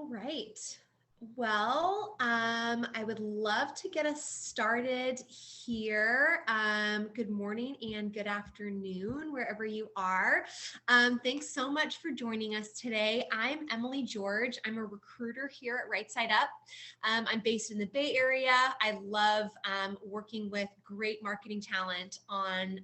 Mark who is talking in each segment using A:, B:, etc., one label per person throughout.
A: All right. Well, I would love to get us started here. Good morning and good afternoon, wherever you are. Thanks so much for joining us today. I'm Emily George. I'm a recruiter here at Right Side Up. I'm based in the Bay Area. I love working with great marketing talent on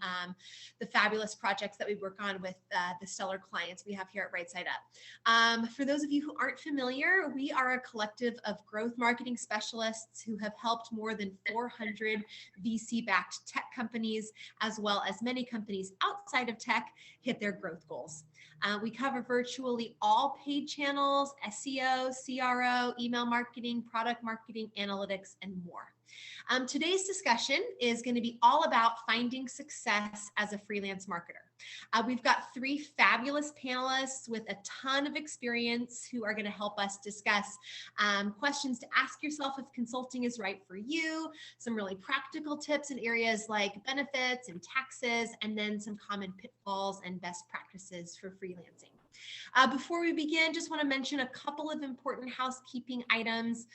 A: the fabulous projects that we work on with the stellar clients we have here at Right Side Up. For those of you who aren't familiar, we are a collective of growth marketing specialists who have helped more than 400 VC-backed tech companies, as well as many companies outside of tech, hit their growth goals. We cover virtually all paid channels, SEO, CRO, email marketing, product marketing, analytics, and more. Today's discussion is going to be all about finding success as a freelance marketer. We've got three fabulous panelists with a ton of experience who are going to help us discuss questions to ask yourself if consulting is right for you, some really practical tips in areas like benefits and taxes, and then some common pitfalls and best practices for freelancing. Before we begin, just want to mention a couple of important housekeeping items.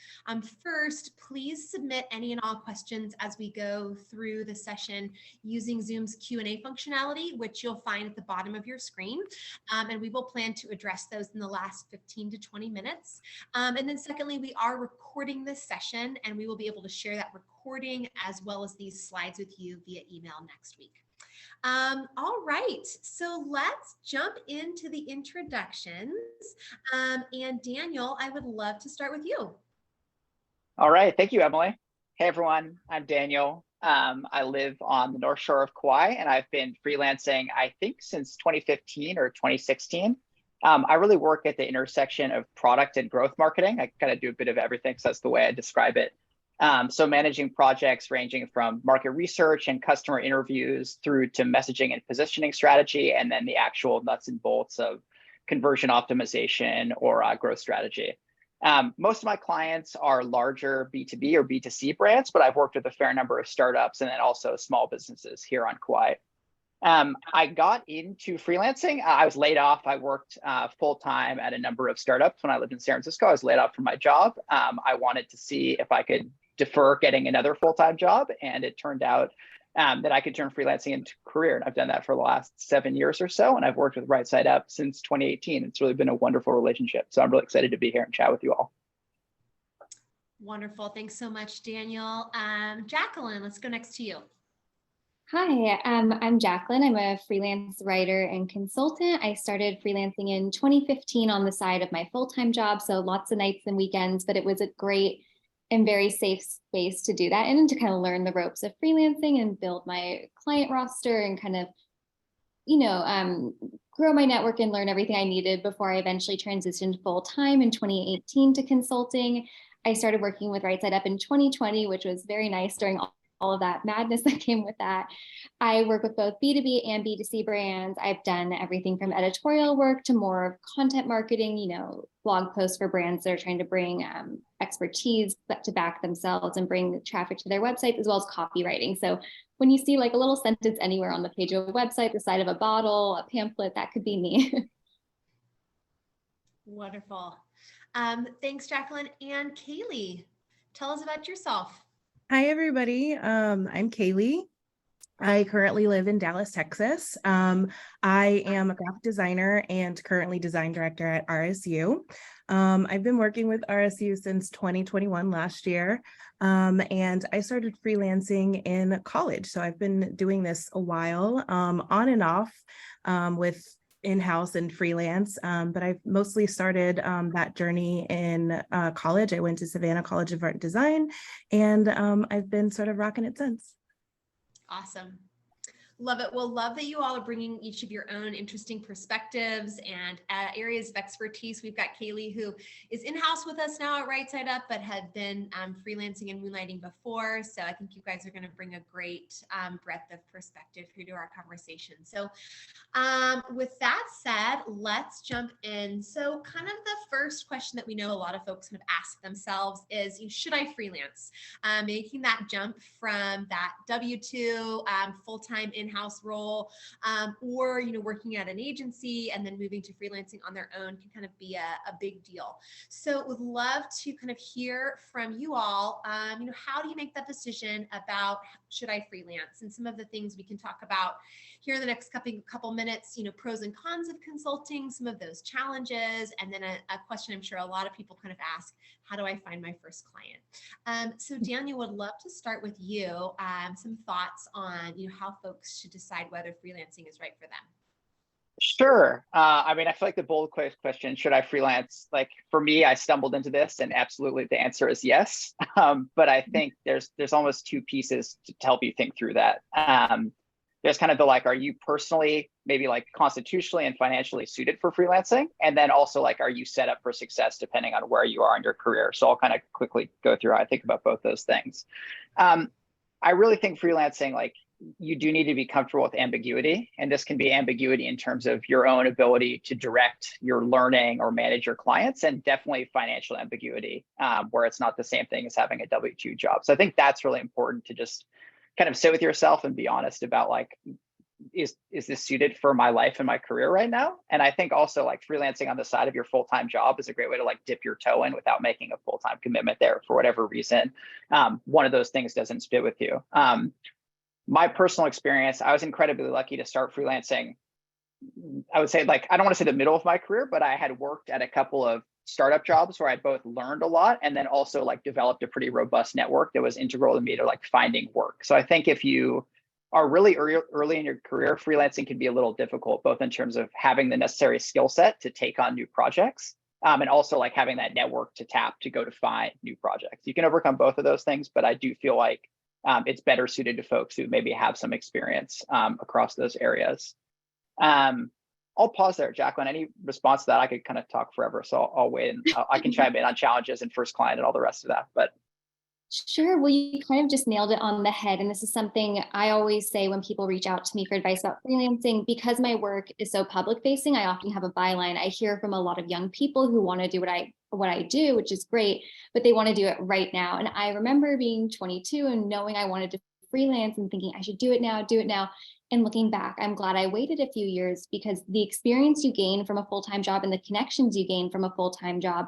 A: First, please submit any and all questions as we go through the session using Zoom's Q&A functionality, which you'll find at the bottom of your screen. And we will plan to address those in the last 15 to 20 minutes. And then secondly, we are recording this session and we will be able to share that recording as well as these slides with you via email next week. All right, so let's jump into the introductions. And Daniel, I would love to start with you.
B: All right, thank you, Emily. Hey, everyone, I'm Daniel. I live on the North Shore of Kauai, and I've been freelancing, I think, since 2015 or 2016. I really work at the intersection of product and growth marketing. I kind of do a bit of everything, because that's the way I describe it. So managing projects ranging from market research and customer interviews through to messaging and positioning strategy, and then the actual nuts and bolts of conversion optimization or growth strategy. Most of my clients are larger B2B or B2C brands, but I've worked with a fair number of startups and then also small businesses here on Kauai. I got into freelancing. I was laid off. I worked full-time at a number of startups when I lived in San Francisco. I was laid off from my job. I wanted to see if I could defer getting another full-time job, and it turned out that I could turn freelancing into a career. And I've done that for the last 7 years or so, and I've worked with Right Side Up since 2018. It's really been a wonderful relationship. So I'm really excited to be here and chat with you all.
A: Wonderful. Thanks so much, Daniel. Jacqueline, let's go next to you.
C: Hi, I'm Jacqueline. I'm a freelance writer and consultant. I started freelancing in 2015 on the side of my full-time job, so lots of nights and weekends, but it was a great and very safe space to do that in, and to kind of learn the ropes of freelancing and build my client roster and kind of, grow my network and learn everything I needed before I eventually transitioned full-time in 2018 to consulting. I started working with Right Side Up in 2020, which was very nice during all of that madness that came with that. I work with both B2B and B2C brands. I've done everything from editorial work to more content marketing, blog posts for brands that are trying to bring expertise to back themselves and bring traffic to their websites, as well as copywriting. So when you see like a little sentence anywhere on the page of a website, the side of a bottle, a pamphlet, that could be me.
A: Wonderful. Thanks, Jacqueline. And Kaylee, tell us about yourself.
D: Hi, everybody. I'm Kaylee. I currently live in Dallas, Texas. I am a graphic designer and currently design director at RSU. I've been working with RSU since 2021, last year, and I started freelancing in college. So I've been doing this a while, on and off, with in-house and freelance, but I've mostly started that journey in college. I went to Savannah College of Art and Design, and I've been sort of rocking it since.
A: Awesome. Love it. Well, love that you all are bringing each of your own interesting perspectives and areas of expertise. We've got Kaylee, who is in-house with us now at Right Side Up, but had been freelancing and moonlighting before. So I think you guys are going to bring a great breadth of perspective here to our conversation. So with that said, let's jump in. So kind of the first question that we know a lot of folks kind of ask themselves is, should I freelance? Making that jump from that W-2 full-time in in-house role, or, working at an agency and then moving to freelancing on their own can kind of be a big deal. So would love to kind of hear from you all, how do you make that decision about should I freelance, and some of the things we can talk about here in the next couple minutes, pros and cons of consulting, some of those challenges, and then a question I'm sure a lot of people kind of ask, how do I find my first client? So Daniel, would love to start with you. Some thoughts on, how folks should decide whether freelancing is right for them.
B: Sure. I mean, I feel like the bold question, should I freelance? Like for me, I stumbled into this and absolutely the answer is yes. But I think there's almost two pieces to help you think through that. There's kind of the like, are you personally maybe like constitutionally and financially suited for freelancing? And then also like, are you set up for success depending on where you are in your career? So I'll kind of quickly go through how I think about both those things. I really think freelancing, like you do need to be comfortable with ambiguity. And this can be ambiguity in terms of your own ability to direct your learning or manage your clients, and definitely financial ambiguity, where it's not the same thing as having a W-2 job. So I think that's really important to just kind of sit with yourself and be honest about like, is this suited for my life and my career right now? And I think also like freelancing on the side of your full-time job is a great way to like dip your toe in without making a full-time commitment there for whatever reason. One of those things doesn't fit with you. My personal experience, I was incredibly lucky to start freelancing. I would say like, I don't want to say the middle of my career, but I had worked at a couple of startup jobs where I both learned a lot and then also like developed a pretty robust network that was integral to me to like finding work. So I think if you are really early in your career, freelancing can be a little difficult, both in terms of having the necessary skill set to take on new projects, and also like having that network to tap to go to find new projects. You can overcome both of those things, but I do feel like it's better suited to folks who maybe have some experience across those areas. I'll pause there, Jacqueline. Any response to that? I could kind of talk forever, so I'll wait and I can chime in on challenges and first client and all the rest of that. But
C: sure. Well, you kind of just nailed it on the head. And this is something I always say when people reach out to me for advice about freelancing, because my work is so public facing, I often have a byline. I hear from a lot of young people who want to do what I do, which is great, but they want to do it right now. And I remember being 22 and knowing I wanted to freelance and thinking I should do it now. And looking back, I'm glad I waited a few years, because the experience you gain from a full-time job and the connections you gain from a full-time job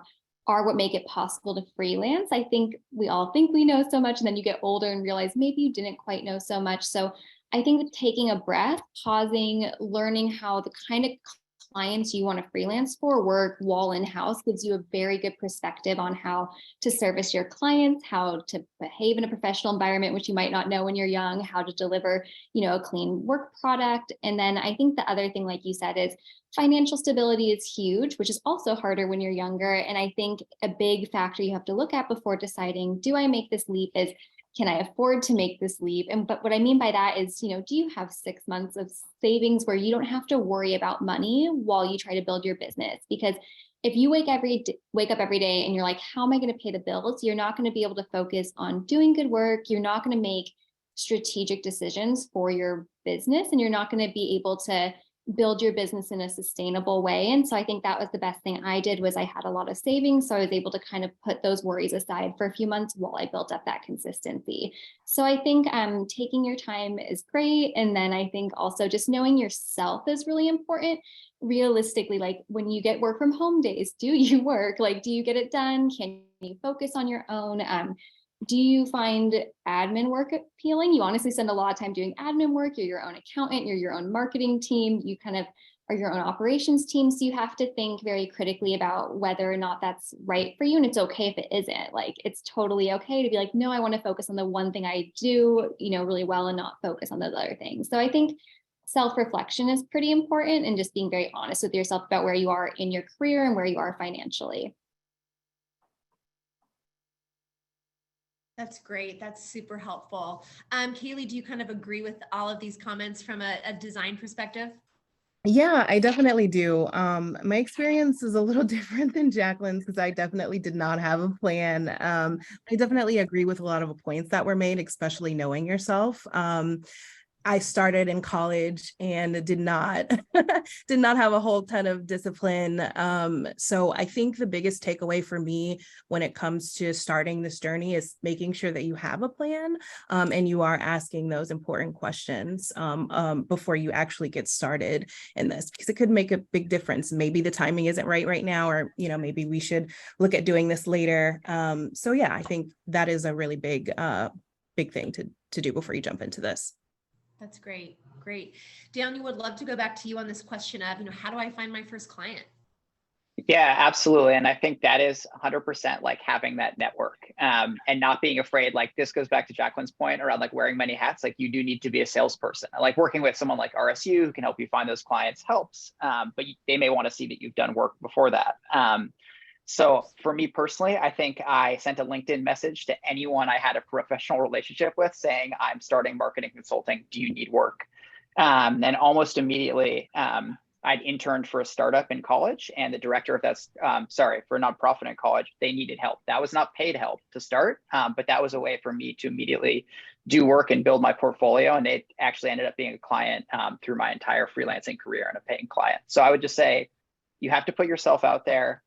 C: are what make it possible to freelance. I think we all think we know so much, and then you get older and realize maybe you didn't quite know so much. So I think taking a breath, pausing, learning how the kind of clients you want to freelance for work while in-house gives you a very good perspective on how to service your clients, how to behave in a professional environment, which you might not know when you're young, how to deliver, a clean work product. And then I think the other thing, like you said, is financial stability is huge, which is also harder when you're younger. And I think a big factor you have to look at before deciding, do I make this leap, is can I afford to make this leap? But what I mean by that is, do you have 6 months of savings where you don't have to worry about money while you try to build your business? Because if you wake up every day and you're like, how am I going to pay the bills? You're not going to be able to focus on doing good work. You're not going to make strategic decisions for your business, and you're not going to be able to build your business in a sustainable way. And so I think that was the best thing I did, was I had a lot of savings. So I was able to kind of put those worries aside for a few months while I built up that consistency. So I think taking your time is great. And then I think also just knowing yourself is really important. Realistically, like when you get work from home days, do you work? Like, do you get it done? Can you focus on your own? Do you find admin work appealing? You honestly spend a lot of time doing admin work. You're your own accountant, you're your own marketing team, you kind of are your own operations team. So you have to think very critically about whether or not that's right for you. And it's okay if it isn't. Like, it's totally okay to be like, no, I want to focus on the one thing I do, really well, and not focus on those other things. So I think self-reflection is pretty important, and just being very honest with yourself about where you are in your career and where you are financially.
A: That's great. That's super helpful. Kaylee, do you kind of agree with all of these comments from a design perspective?
D: Yeah, I definitely do. My experience is a little different than Jacqueline's, because I definitely did not have a plan. I definitely agree with a lot of the points that were made, especially knowing yourself. I started in college and did not did not have a whole ton of discipline. So I think the biggest takeaway for me when it comes to starting this journey is making sure that you have a plan, and you are asking those important questions before you actually get started in this, because it could make a big difference. Maybe the timing isn't right now, or maybe we should look at doing this later. So yeah, I think that is a really big thing to do before you jump into this.
A: That's great. Great. Daniel, would love to go back to you on this question of, how do I find my first client?
B: Yeah, absolutely. And I think that is 100% like having that network, and not being afraid. Like this goes back to Jacqueline's point around like wearing many hats. Like you do need to be a salesperson. Like working with someone like RSU who can help you find those clients helps, but they may want to see that you've done work before that. So for me personally, I think I sent a LinkedIn message to anyone I had a professional relationship with saying, I'm starting marketing consulting. Do you need work? And almost immediately, I'd interned for a startup in college, and the director of that, for a nonprofit in college, they needed help. That was not paid help to start, but that was a way for me to immediately do work and build my portfolio. And it actually ended up being a client through my entire freelancing career and a paying client. So I would just say, you have to put yourself out there.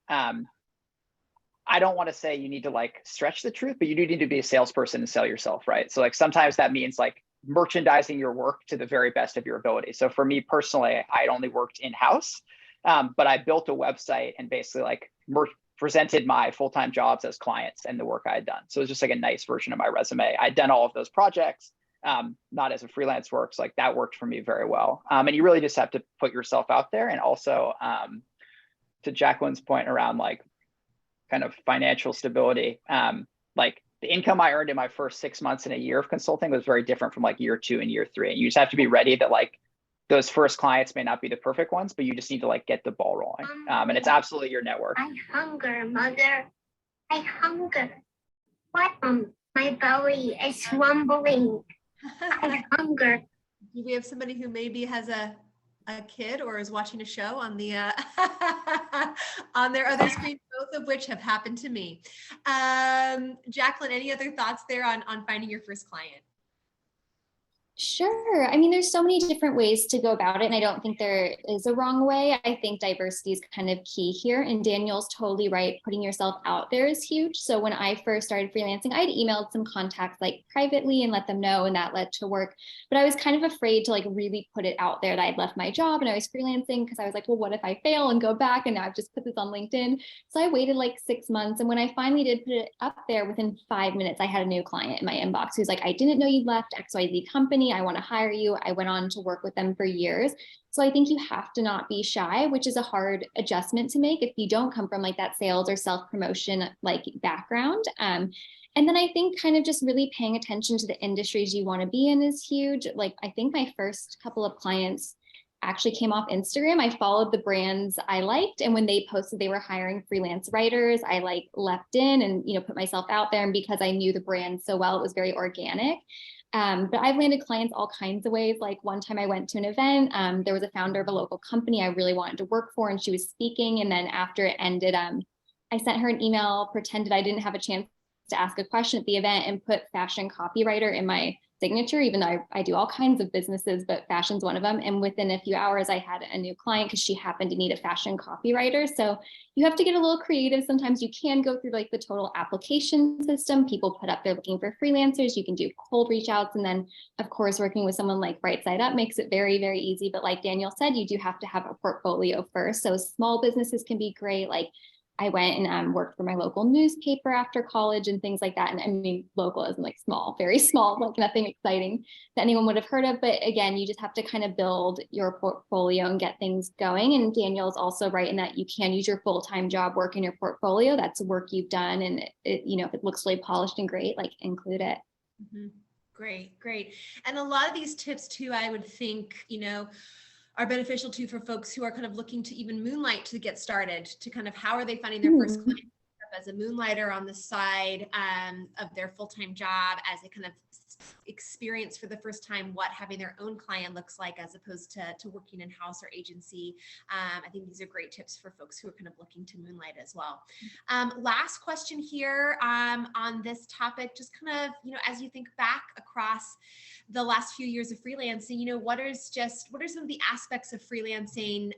B: I don't want to say you need to like stretch the truth, but you do need to be a salesperson and sell yourself, right? So like sometimes that means like merchandising your work to the very best of your ability. So for me personally, I'd only worked in-house, but I built a website and basically like presented my full-time jobs as clients and the work I had done. So it was just like a nice version of my resume. I'd done all of those projects, not as a freelance work. So like that worked for me very well. And you really just have to put yourself out there. And also to Jacqueline's point around like kind of financial stability, like the income I earned in my first 6 months in a year of consulting was very different from like year 2 and year 3. And you just have to be ready that like those first clients may not be the perfect ones, but you just need to like get the ball rolling. And it's absolutely your network.
E: I hunger, mother. I hunger. What? My belly is rumbling. I hunger.
A: Do we have somebody who maybe has a kid or is watching a show on the on their other screen, both of which have happened to me? Jacqueline, any other thoughts there on finding your first client?
C: Sure. I mean, there's so many different ways to go about it, and I don't think there is a wrong way. I think diversity is kind of key here, and Daniel's totally right. Putting yourself out there is huge. So when I first started freelancing, I'd emailed some contacts like privately and let them know, and that led to work. But I was kind of afraid to like really put it out there that I'd left my job and I was freelancing, because I was like, well, what if I fail and go back? And now I've just put this on LinkedIn. So I waited like 6 months. And when I finally did put it up there, within 5 minutes, I had a new client in my inbox who's like, I didn't know you left XYZ company. I want to hire you. I went on to work with them for years. So I think you have to not be shy, which is a hard adjustment to make if you don't come from like that sales or self-promotion like background. And then I think kind of just really paying attention to the industries you want to be in is huge. Like I think my first couple of clients actually came off Instagram. I followed the brands I liked, and when they posted they were hiring freelance writers, I like leapt in and put myself out there. And because I knew the brand so well, it was very organic. But I've landed clients all kinds of ways. Like one time I went to an event, there was a founder of a local company I really wanted to work for, and she was speaking. And then after it ended, I sent her an email, pretended I didn't have a chance to ask a question at the event, and put fashion copywriter in my signature, even though I do all kinds of businesses, but fashion's one of them. And within a few hours, I had a new client because she happened to need a fashion copywriter. So you have to get a little creative. Sometimes you can go through like the total application system. People put up they're looking for freelancers. You can do cold reach outs. And then of course, working with someone like Right Side Up makes it very, very easy. But like Daniel said, you do have to have a portfolio first. So small businesses can be great. Like I went and worked for my local newspaper after college and things like that. And I mean, local isn't like small, very small, like nothing exciting that anyone would have heard of. But again, you just have to kind of build your portfolio and get things going. And Daniel's also right in that you can use your full-time job work in your portfolio. That's work you've done. And if it looks really polished and great, like include it.
A: Mm-hmm. Great. And a lot of these tips too, I would think, are beneficial too for folks who are kind of looking to even moonlight to get started, to kind of how are they finding their first client as a moonlighter on the side of their full-time job as a kind of experience for the first time what having their own client looks like as opposed to working in-house or agency. I think these are great tips for folks who are kind of looking to moonlight as well. Last question here on this topic, just kind of, as you think back across the last few years of freelancing, what are some of the aspects of freelancing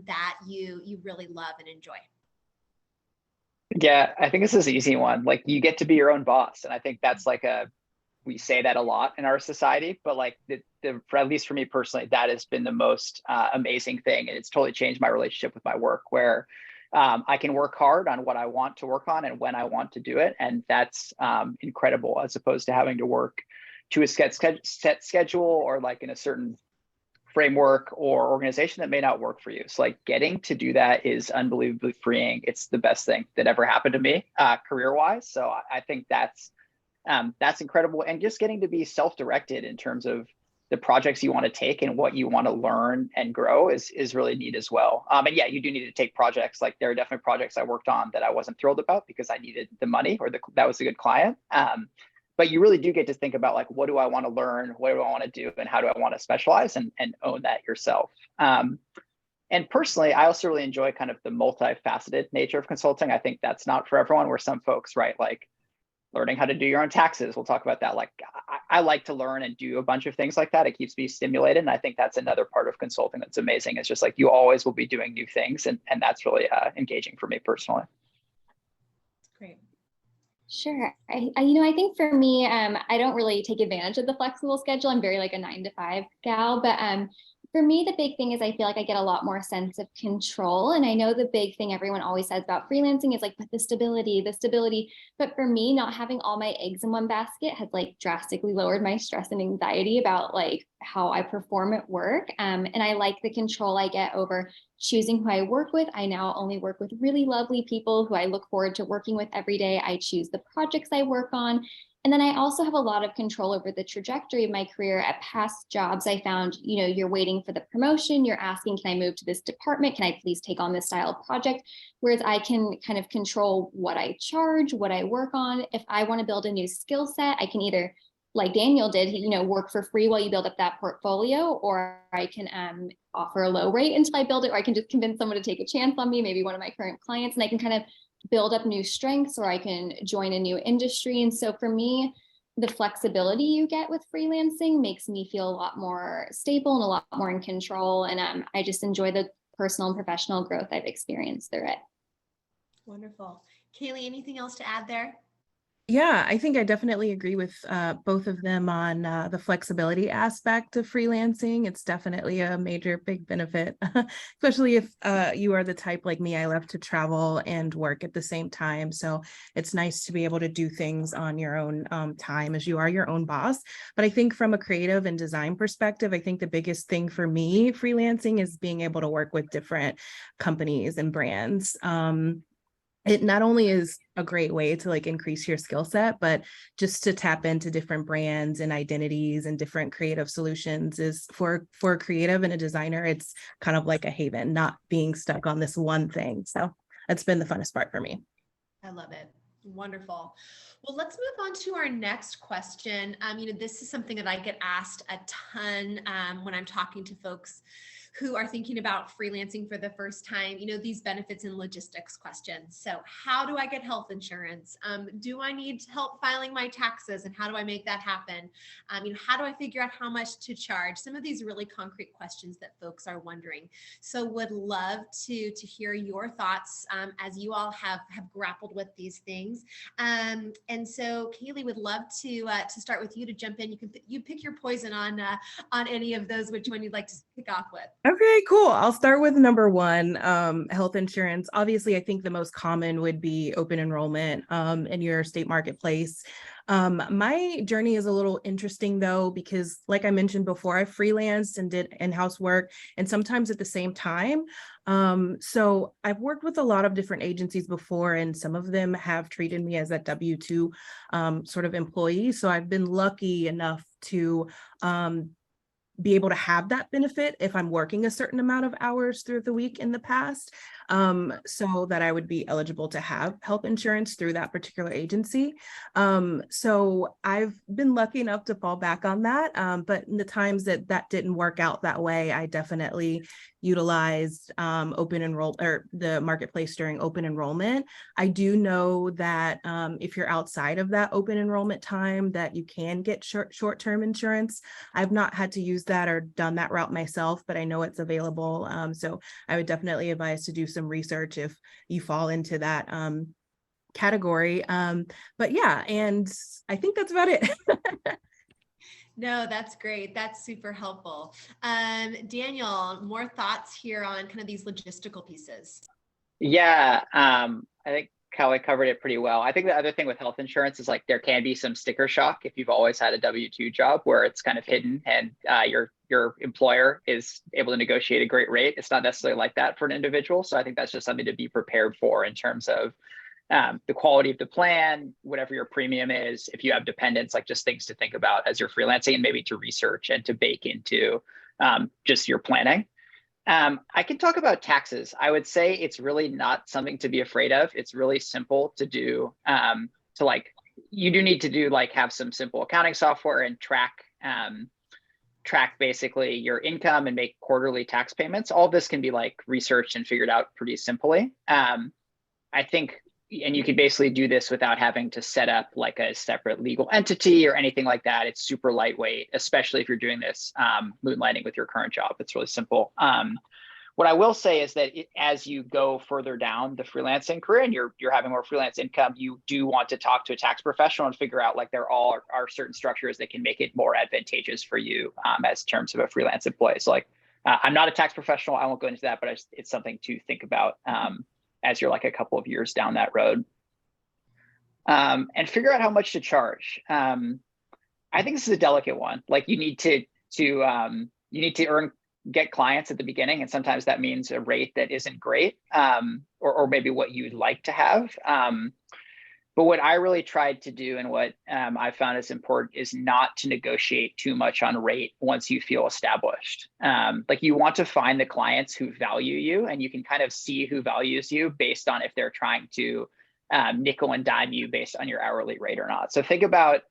A: that you really love and enjoy?
B: Yeah, I think this is an easy one. Like, you get to be your own boss. And I think that's we say that a lot in our society, but like for at least for me personally, that has been the most amazing thing. And it's totally changed my relationship with my work, where I can work hard on what I want to work on and when I want to do it. And that's incredible, as opposed to having to work to a set schedule or like in a certain framework or organization that may not work for you. So like getting to do that is unbelievably freeing. It's the best thing that ever happened to me career-wise. So I think that's incredible. And just getting to be self-directed in terms of the projects you want to take and what you want to learn and grow is really neat as well. And yeah, you do need to take projects. Like, there are definitely projects I worked on that I wasn't thrilled about because I needed the money or that was a good client. But you really do get to think about, like, what do I want to learn? What do I want to do? And how do I want to specialize and own that yourself? And personally, I also really enjoy kind of the multifaceted nature of consulting. I think that's not for everyone, where some folks, right, like learning how to do your own taxes. We'll talk about that. Like, I like to learn and do a bunch of things like that. It keeps me stimulated. And I think that's another part of consulting that's amazing. It's just like, you always will be doing new things. And that's really engaging for me personally.
A: Great.
C: Sure. I think for me, I don't really take advantage of the flexible schedule. I'm very like a 9-to-5 gal, but for me, the big thing is I feel like I get a lot more sense of control. And I know the big thing everyone always says about freelancing is like, but the stability. But for me, not having all my eggs in one basket has like drastically lowered my stress and anxiety about like how I perform at work. And I like the control I get over choosing who I work with. I now only work with really lovely people who I look forward to working with every day. I choose the projects I work on. And then I also have a lot of control over the trajectory of my career. At past jobs, I found, you're waiting for the promotion. You're asking, can I move to this department? Can I please take on this style of project? Whereas I can kind of control what I charge, what I work on. If I want to build a new skill set, I can either, like Daniel did, work for free while you build up that portfolio, or I can offer a low rate until I build it, or I can just convince someone to take a chance on me, maybe one of my current clients, and I can kind of build up new strengths, or I can join a new industry. And so for me, the flexibility you get with freelancing makes me feel a lot more stable and a lot more in control. And I just enjoy the personal and professional growth I've experienced through it.
A: Wonderful. Kaylee, anything else to add there?
D: Yeah, I think I definitely agree with both of them on the flexibility aspect of freelancing. It's definitely a major big benefit, especially if you are the type like me. I love to travel and work at the same time. So it's nice to be able to do things on your own time, as you are your own boss. But I think from a creative and design perspective, I think the biggest thing for me freelancing is being able to work with different companies and brands. It not only is a great way to like increase your skill set, but just to tap into different brands and identities and different creative solutions is for a creative and a designer, it's kind of like a haven, not being stuck on this one thing. So that's been the funnest part for me.
A: I love it. Wonderful. Well, let's move on to our next question. This is something that I get asked a ton when I'm talking to folks who are thinking about freelancing for the first time, these benefits and logistics questions. So how do I get health insurance? Do I need help filing my taxes? And how do I make that happen? How do I figure out how much to charge? Some of these really concrete questions that folks are wondering. So would love to hear your thoughts as you all have grappled with these things. And so Kaylee, would love to start with you to jump in. You pick your poison on any of those, which one you'd like to kick off with.
D: Okay, cool. I'll start with number one, health insurance. Obviously, I think the most common would be open enrollment in your state marketplace. My journey is a little interesting though, because like I mentioned before, I freelanced and did in-house work and sometimes at the same time. So I've worked with a lot of different agencies before, and some of them have treated me as a W-2 sort of employee. So I've been lucky enough to be able to have that benefit if I'm working a certain amount of hours through the week in the past. so that I would be eligible to have health insurance through that particular agency. So I've been lucky enough to fall back on that. But in the times that that didn't work out that way, I definitely utilized open enroll or the marketplace during open enrollment. I do know that if you're outside of that open enrollment time, that you can get short-term insurance. I've not had to use that or done that route myself, but I know it's available. So I would definitely advise to do some research if you fall into that category. But yeah, and I think that's about it.
A: No, that's great. That's super helpful. Daniel, more thoughts here on kind of these logistical pieces?
B: Yeah, I think Kelly covered it pretty well. I think the other thing with health insurance is like there can be some sticker shock if you've always had a W-2 job where it's kind of hidden and your employer is able to negotiate a great rate. It's not necessarily like that for an individual. So I think that's just something to be prepared for in terms of the quality of the plan, whatever your premium is, if you have dependents, like just things to think about as you're freelancing and maybe to research and to bake into just your planning. I can talk about taxes. I would say it's really not something to be afraid of. It's really simple to do. You do need to do have some simple accounting software and track basically your income and make quarterly tax payments. All this can be researched and figured out pretty simply. I think, and you can basically do this without having to set up a separate legal entity or anything like that. It's super lightweight, especially if you're doing this moonlighting with your current job. It's really simple. What I will say is that as you go further down the freelancing career and you're having more freelance income, you do want to talk to a tax professional and figure out there are certain structures that can make it more advantageous for you as terms of a freelance employee. So I'm not a tax professional. I won't go into that, but it's something to think about as you're a couple of years down that road. And figure out how much to charge. I think this is a delicate one. You need to get clients at the beginning, and sometimes that means a rate that isn't great, or maybe what you'd like to have. But what I really tried to do and what I found is important is not to negotiate too much on rate once you feel established. You want to find the clients who value you, and you can kind of see who values you based on if they're trying to nickel and dime you based on your hourly rate or not. So think about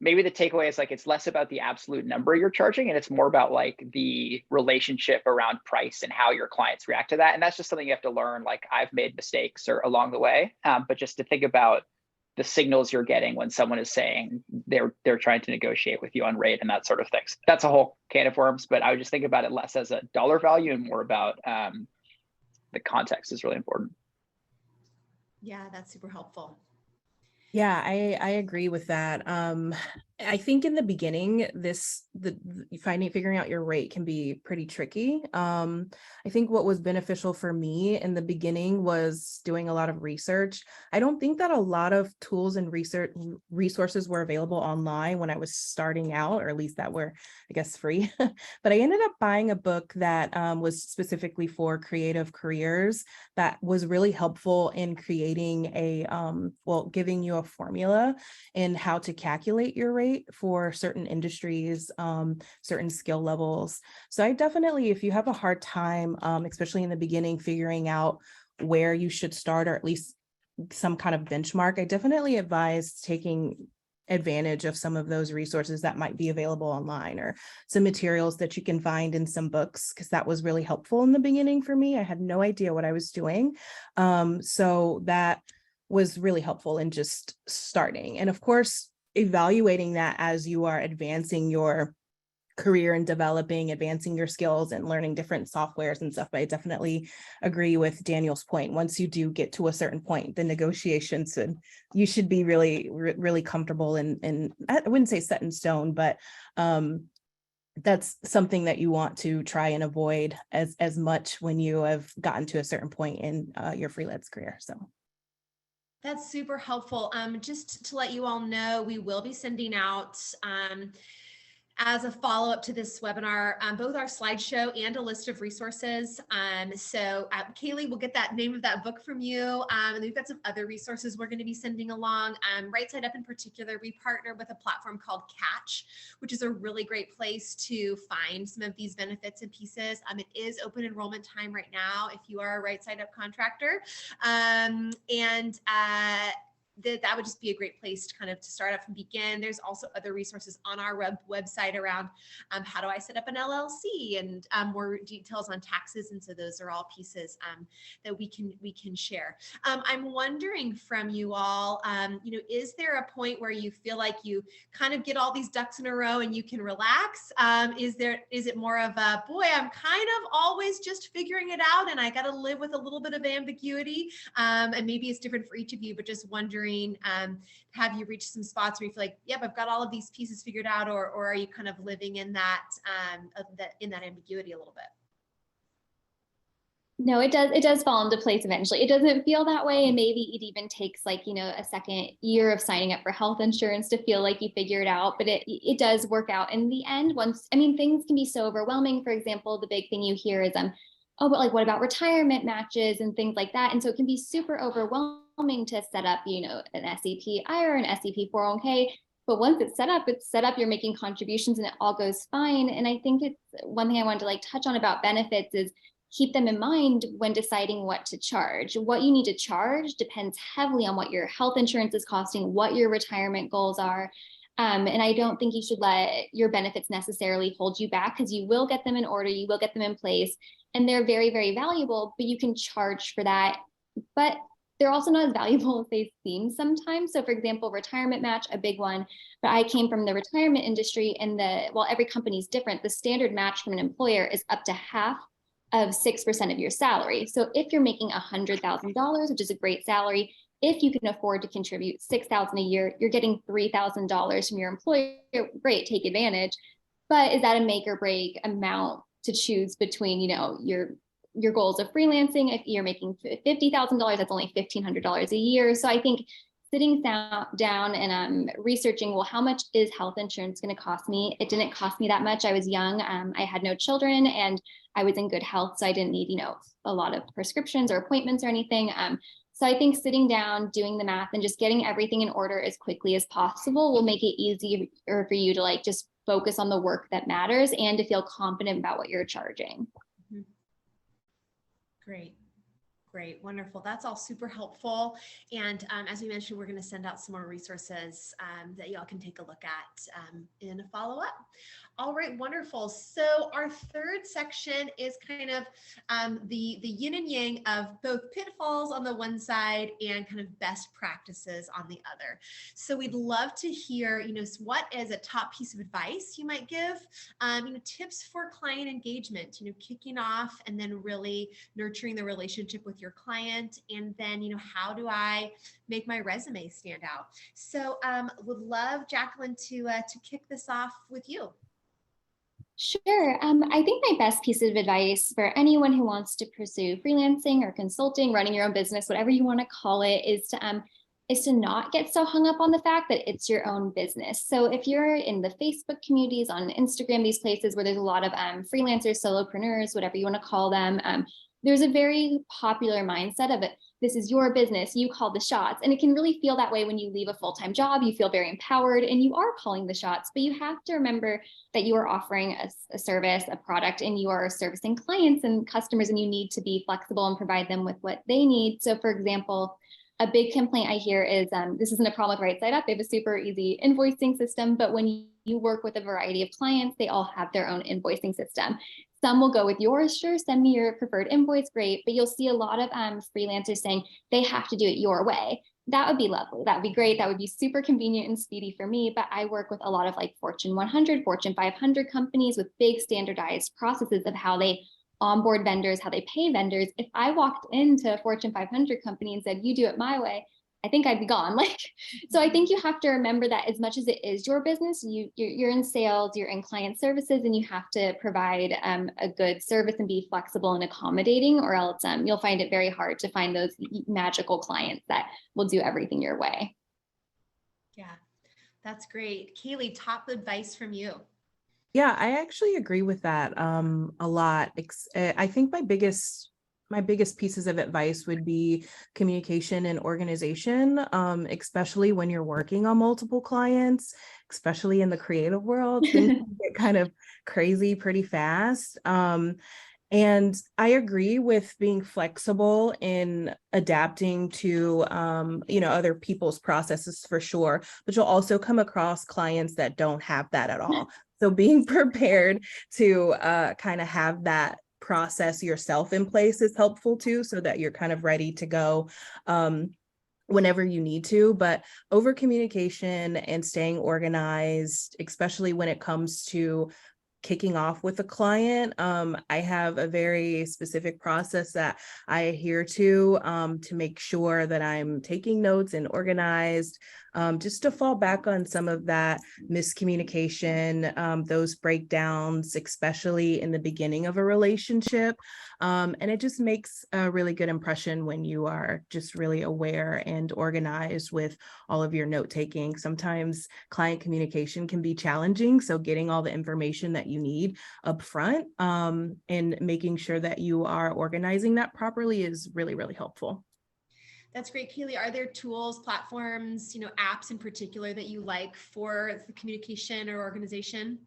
B: maybe the takeaway is it's less about the absolute number you're charging, and it's more about the relationship around price and how your clients react to that. And that's just something you have to learn. I've made mistakes or along the way, but just to think about the signals you're getting when someone is saying they're trying to negotiate with you on rate and that sort of things. That's a whole can of worms, but I would just think about it less as a dollar value and more about the context is really important.
A: Yeah, that's super helpful.
D: Yeah, I agree with that. I think in the beginning, figuring out your rate can be pretty tricky. I think what was beneficial for me in the beginning was doing a lot of research. I don't think that a lot of tools and resources were available online when I was starting out, or at least that were, I guess, free. But I ended up buying a book that was specifically for creative careers that was really helpful in creating giving you a formula in how to calculate your rate for certain industries, certain skill levels. So I definitely, if you have a hard time, especially in the beginning, figuring out where you should start, or at least some kind of benchmark, I definitely advise taking advantage of some of those resources that might be available online, or some materials that you can find in some books, because that was really helpful in the beginning for me. I had no idea what I was doing. So that was really helpful in just starting. And of course, evaluating that as you are advancing your career and advancing your skills and learning different softwares and stuff. But I definitely agree with Daniel's point. Once you do get to a certain point, the negotiations, and you should be really, really comfortable and I wouldn't say set in stone, but that's something that you want to try and avoid as much when you have gotten to a certain point in your freelance career. So
A: that's super helpful. Just to let you all know, we will be sending out as a follow-up to this webinar, both our slideshow and a list of resources. So Kaylee, we'll get that name of that book from you. And we've got some other resources we're going to be sending along. Right Side Up in particular, we partner with a platform called Catch, which is a really great place to find some of these benefits and pieces. It is open enrollment time right now if you are a Right Side Up contractor. That would just be a great place to kind of to start off and begin. There's also other resources on our website around how do I set up an LLC and more details on taxes. And so those are all pieces that we can share. I'm wondering from you all, is there a point where you feel like you kind of get all these ducks in a row and you can relax? Is it more of a, boy, I'm kind of always just figuring it out and I got to live with a little bit of ambiguity? And maybe it's different for each of you, but just wondering, have you reached some spots where you feel like, yep, I've got all of these pieces figured out, or are you kind of living in that ambiguity a little bit?
C: No, it does fall into place eventually. It doesn't feel that way. And maybe it even takes like, a second year of signing up for health insurance to feel like you figure it out, but it does work out in the end. Things can be so overwhelming. For example, the big thing you hear is, oh, but like, what about retirement matches and things like that? And so it can be super overwhelming to set up, an SEP IRA, an SEP 401k. But once it's set up, you're making contributions and it all goes fine. And I think it's one thing I wanted to touch on about benefits is keep them in mind when deciding what to charge. What you need to charge depends heavily on what your health insurance is costing, what your retirement goals are. And I don't think you should let your benefits necessarily hold you back, because you will get them in order, you will get them in place, and they're very, very valuable, but you can charge for that. But they're also not as valuable as they seem sometimes. So for example, retirement match, a big one, but I came from the retirement industry, and while every company is different, the standard match from an employer is up to half of 6% of your salary. So if you're making $100,000, which is a great salary, if you can afford to contribute $6,000 a year, you're getting $3,000 from your employer. Great, take advantage. But is that a make or break amount to choose between, your goals of freelancing? If you're making $50,000, that's only $1,500 a year. So I think sitting down and researching, well, how much is health insurance going to cost me? It didn't cost me that much. I was young. I had no children and I was in good health. So I didn't need, a lot of prescriptions or appointments or anything. So I think sitting down, doing the math and just getting everything in order as quickly as possible will make it easier for you to just focus on the work that matters and to feel confident about what you're charging.
A: Mm-hmm. Great, wonderful. That's all super helpful. And as we mentioned, we're going to send out some more resources that y'all can take a look at in a follow-up. All right, wonderful. So our third section is kind of the yin and yang of both pitfalls on the one side and kind of best practices on the other. So we'd love to hear, what is a top piece of advice you might give, tips for client engagement, kicking off and then really nurturing the relationship with your client, and then how do I make my resume stand out? So would love Jacqueline to kick this off with you.
C: Sure. I think my best piece of advice for anyone who wants to pursue freelancing or consulting, running your own business, whatever you want to call it, is to not get so hung up on the fact that it's your own business. So if you're in the Facebook communities, on Instagram, these places where there's a lot of freelancers, solopreneurs, whatever you want to call them, there's a very popular mindset of it. This is your business, you call the shots. And it can really feel that way when you leave a full-time job. You feel very empowered and you are calling the shots, but you have to remember that you are offering a service, a product, and you are servicing clients and customers, and you need to be flexible and provide them with what they need. So for example, a big complaint I hear is, this isn't a problem with Right Side Up. They have a super easy invoicing system, but when you work with a variety of clients, they all have their own invoicing system. Some will go with yours, sure, send me your preferred invoice, great. But you'll see a lot of freelancers saying they have to do it your way. That would be lovely. That would be great. That would be super convenient and speedy for me. But I work with a lot of Fortune 100, Fortune 500 companies with big standardized processes of how they onboard vendors, how they pay vendors. If I walked into a Fortune 500 company and said, you do it my way, I think I'd be gone. So I think you have to remember that as much as it is your business, you're in sales, you're in client services, and you have to provide a good service and be flexible and accommodating, or else you'll find it very hard to find those magical clients that will do everything your way.
A: Yeah, that's great. Kaylee, top advice from you.
D: Yeah, I actually agree with that a lot. I think my biggest pieces of advice would be communication and organization, especially when you're working on multiple clients, especially in the creative world. Things can get kind of crazy pretty fast. And I agree with being flexible in adapting to, other people's processes for sure, but you'll also come across clients that don't have that at all. So being prepared to kind of have that process yourself in place is helpful too, so that you're kind of ready to go whenever you need to. But over communication and staying organized, especially when it comes to kicking off with a client, I have a very specific process that I adhere to make sure that I'm taking notes and organized, just to fall back on some of that miscommunication, those breakdowns, especially in the beginning of a relationship. And it just makes a really good impression when you are just really aware and organized with all of your note taking. Sometimes client communication can be challenging, so getting all the information that you need up front, and making sure that you are organizing that properly is really, really helpful.
A: That's great, Kaylee. Are there tools, platforms, apps in particular that you like for the communication or organization?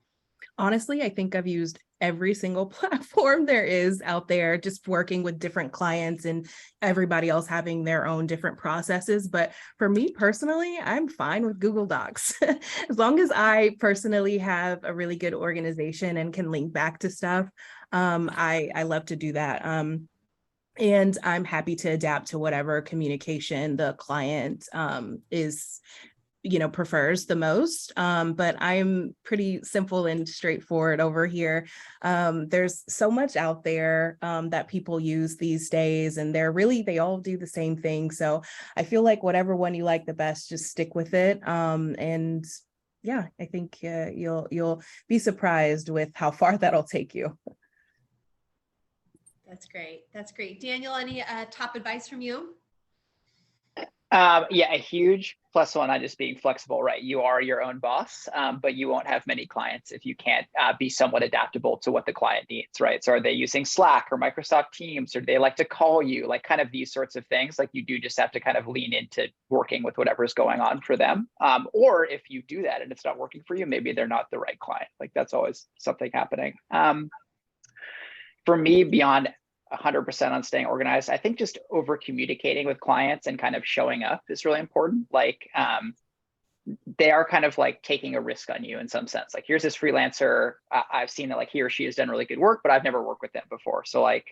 D: Honestly, I think I've used every single platform there is out there, just working with different clients and everybody else having their own different processes. But for me personally, I'm fine with Google Docs. As long as I personally have a really good organization and can link back to stuff, I love to do that. And I'm happy to adapt to whatever communication the client is prefers the most. But I'm pretty simple and straightforward over here. There's so much out there that people use these days, and they all do the same thing. So I feel like whatever one you like the best, just stick with it. And yeah, I think you'll be surprised with how far that'll take you.
A: That's great. That's great. Daniel, any top advice from you?
B: Yeah, a huge plus one on just being flexible, right? You are your own boss, but you won't have many clients if you can't be somewhat adaptable to what the client needs, right? So are they using Slack or Microsoft Teams, or do they like to call you? Like kind of these sorts of things, like you do just have to kind of lean into working with whatever's going on for them. Or if you do that and it's not working for you, maybe they're not the right client. Like that's always something happening. For me, beyond 100% on staying organized, I think just over communicating with clients and kind of showing up is really important. Like they are kind of like taking a risk on you in some sense. Like here's this freelancer, I've seen that like he or she has done really good work, but I've never worked with them before. So like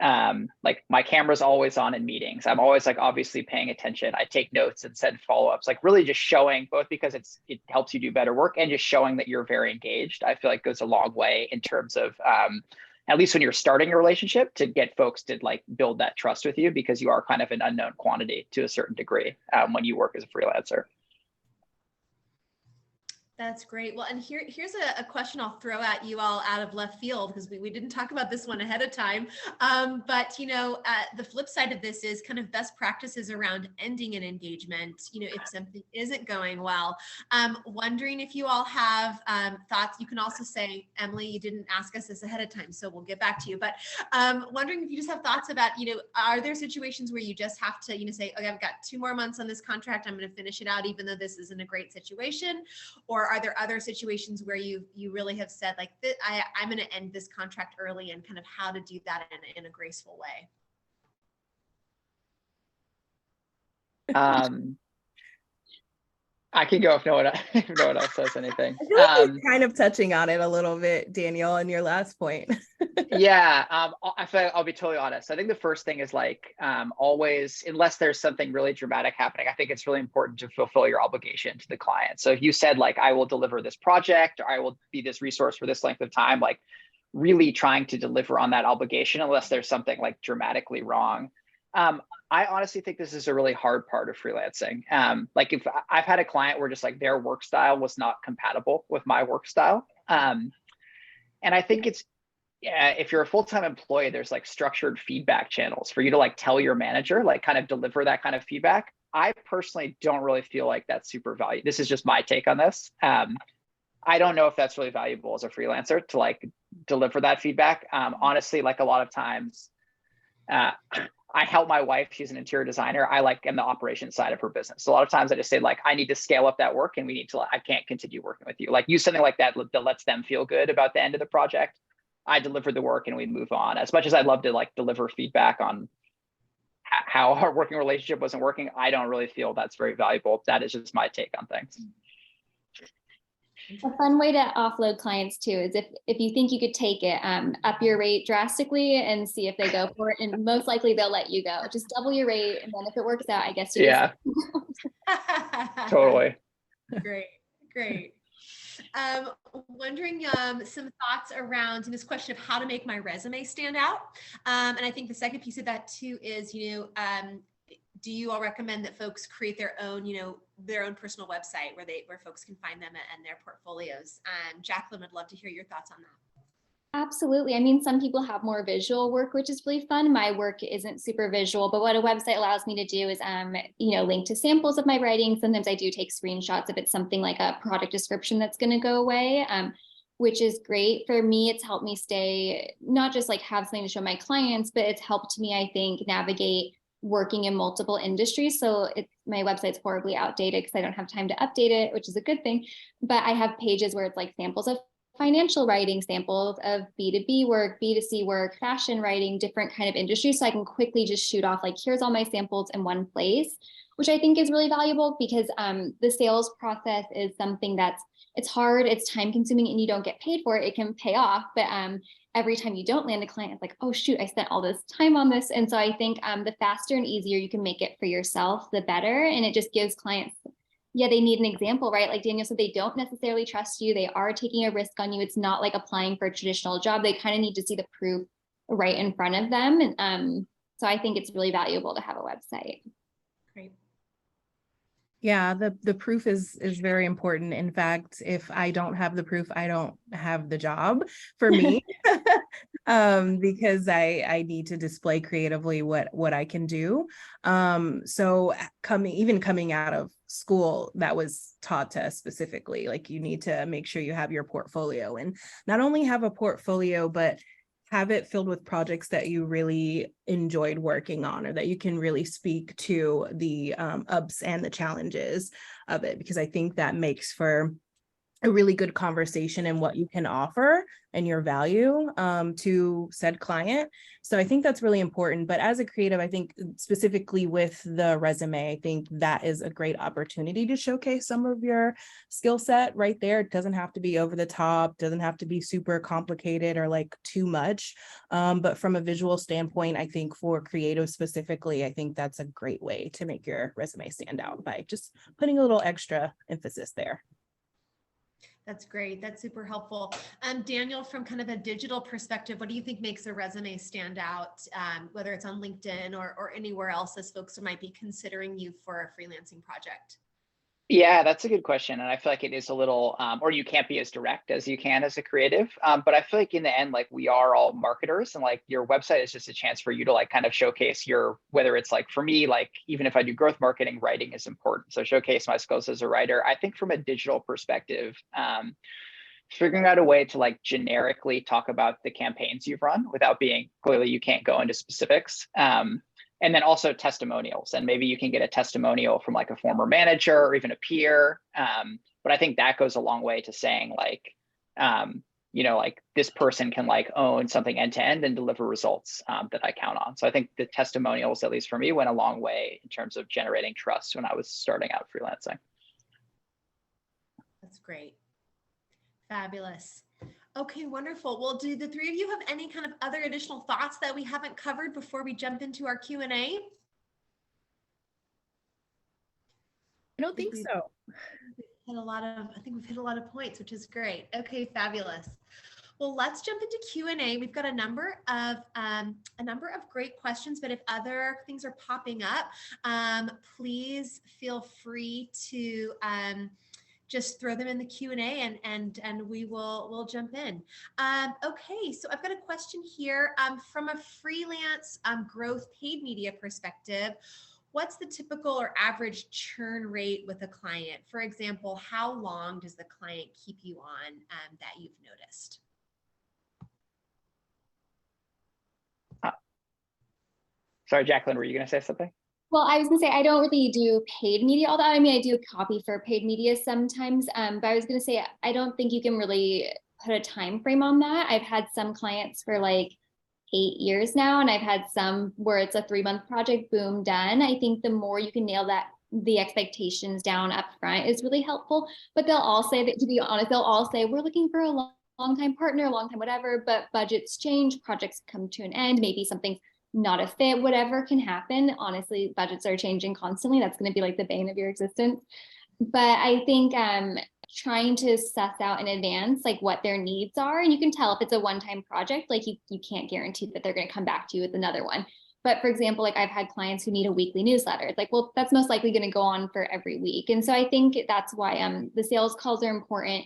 B: my camera's always on in meetings. I'm always like obviously paying attention. I take notes and send follow-ups, like really just showing, both because it helps you do better work and just showing that you're very engaged, I feel like goes a long way in terms of at least when you're starting a relationship, to get folks to like build that trust with you, because you are kind of an unknown quantity to a certain degree when you work as a freelancer.
A: That's great. Well, and here's a question I'll throw at you all out of left field, because we didn't talk about this one ahead of time. But the flip side of this is kind of best practices around ending an engagement. If something isn't going well, wondering if you all have thoughts. You can also say, Emily, you didn't ask us this ahead of time, so we'll get back to you. But wondering if you just have thoughts about, are there situations where you just have to, say, okay, I've got 2 more months on this contract, I'm going to finish it out, even though this isn't a great situation? Or are there other situations where you really have said like, I'm going to end this contract early, and kind of how to do that in a graceful way?
B: I can go if no one else says anything.
D: I feel like you're kind of touching on it a little bit, Daniel, in your last point.
B: Yeah, I feel like I'll be totally honest. I think the first thing is like always, unless there's something really dramatic happening, I think it's really important to fulfill your obligation to the client. So if you said like, I will deliver this project, or I will be this resource for this length of time, like really trying to deliver on that obligation, unless there's something like dramatically wrong. I honestly think this is a really hard part of freelancing. Like if I've had a client where just like their work style was not compatible with my work style. And I think if you're a full-time employee, there's like structured feedback channels for you to like tell your manager, like kind of deliver that kind of feedback. I personally don't really feel like that's super valuable. This is just my take on this. I don't know if that's really valuable as a freelancer to like deliver that feedback. Honestly, like a lot of times, I help my wife, she's an interior designer. I like am the operations side of her business. So a lot of times I just say like, I need to scale up that work and we need to, I can't continue working with you. Like use something like that that lets them feel good about the end of the project. I deliver the work and we move on. As much as I'd love to like deliver feedback on how our working relationship wasn't working, I don't really feel that's very valuable. That is just my take on things.
C: A fun way to offload clients too is if you think you could take it, up your rate drastically and see if they go for it, and most likely they'll let you go. Just double your rate, and then if it works out, I guess you
B: yeah, totally.
A: Great. Wondering some thoughts around this question of how to make my resume stand out. And I think the second piece of that too is, do you all recommend that folks create their own, their own personal website where folks can find them and their portfolios? Jacqueline, would love to hear your thoughts on that.
C: Absolutely. I mean, some people have more visual work, which is really fun. My work isn't super visual, but what a website allows me to do is, link to samples of my writing. Sometimes I do take screenshots if it's something like a product description that's going to go away, which is great. For me, it's helped me stay, not just like have something to show my clients, but it's helped me, I think, navigate working in multiple industries. So my website's horribly outdated because I don't have time to update it, which is a good thing. But I have pages where it's like samples of financial writing, samples of B2B work, B2C work, fashion writing, different kind of industries. So I can quickly just shoot off like, here's all my samples in one place, which I think is really valuable because the sales process is something it's hard, it's time consuming, and you don't get paid for it. It can pay off, but every time you don't land a client, it's like, oh shoot, I spent all this time on this. And so I think the faster and easier you can make it for yourself, the better. And it just gives clients, they need an example, right? Like Daniel said, they don't necessarily trust you. They are taking a risk on you. It's not like applying for a traditional job. They kind of need to see the proof right in front of them. And so I think it's really valuable to have a website.
A: Great.
D: Yeah, the proof is very important. In fact, if I don't have the proof, I don't have the job for me. Because I need to display creatively what I can do. So coming out of school, that was taught to us specifically, like you need to make sure you have your portfolio, and not only have a portfolio, but have it filled with projects that you really enjoyed working on, or that you can really speak to the ups and the challenges of it, because I think that makes for a really good conversation and what you can offer and your value to said client. So I think that's really important. But as a creative, I think specifically with the resume, I think that is a great opportunity to showcase some of your skill set right there. It doesn't have to be over the top, doesn't have to be super complicated or like too much. But from a visual standpoint, I think for creative specifically, I think that's a great way to make your resume stand out by just putting a little extra emphasis there.
A: That's great. That's super helpful. Daniel, from kind of a digital perspective, what do you think makes a resume stand out, whether it's on LinkedIn or anywhere else, as folks might be considering you for a freelancing project?
B: Yeah, that's a good question. And I feel like it is a little, or you can't be as direct as you can as a creative. But I feel like in the end, like we are all marketers, and like your website is just a chance for you to like kind of showcase whether it's like for me, like even if I do growth marketing, writing is important. So showcase my skills as a writer. I think from a digital perspective, figuring out a way to like generically talk about the campaigns you've run without being, clearly you can't go into specifics. And then also testimonials, and maybe you can get a testimonial from like a former manager or even a peer. But I think that goes a long way to saying like, like this person can like own something end to end and deliver results that I count on. So I think the testimonials, at least for me, went a long way in terms of generating trust when I was starting out freelancing.
A: That's great. Fabulous. Okay, wonderful. Well, do the three of you have any kind of other additional thoughts that we haven't covered before we jump into our Q&A?
D: I don't think so.
A: I think we've hit a lot of points, which is great. Okay, fabulous. Well, let's jump into Q&A. We've got a number of great questions, but if other things are popping up, please feel free to just throw them in the Q&A and we'll jump in. Okay, so I've got a question here from a freelance growth paid media perspective. what's the typical or average churn rate with a client? For example, how long does the client keep you on that you've noticed?
B: Sorry, Jacqueline, were you going to say something?
C: Well, I was gonna say, I don't really do paid media all that. I mean, I do copy for paid media sometimes, but I was gonna say, I don't think you can really put a time frame on that. I've had some clients for like 8 years now, and I've had some where it's a 3-month project, boom, done. I think the more you can nail that, the expectations down up front is really helpful. But they'll all say that, to be honest, they'll all say, we're looking for a long time partner, a long time whatever, but budgets change, projects come to an end, maybe something's not a fit, whatever can happen. Honestly, budgets are changing constantly. That's going to be like the bane of your existence. But I think trying to suss out in advance like what their needs are, and you can tell if it's a one-time project, like you can't guarantee that they're going to come back to you with another one. But for example, like I've had clients who need a weekly newsletter. It's like, well, that's most likely going to go on for every week. And so I think that's why the sales calls are important,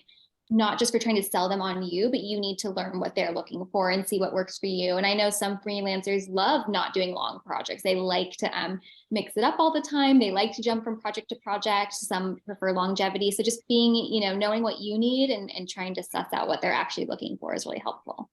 C: not just for trying to sell them on you, but you need to learn what they're looking for and see what works for you. And I know some freelancers love not doing long projects. They like to mix it up all the time. They like to jump from project to project. Some prefer longevity. So just being, knowing what you need and trying to suss out what they're actually looking for is really helpful.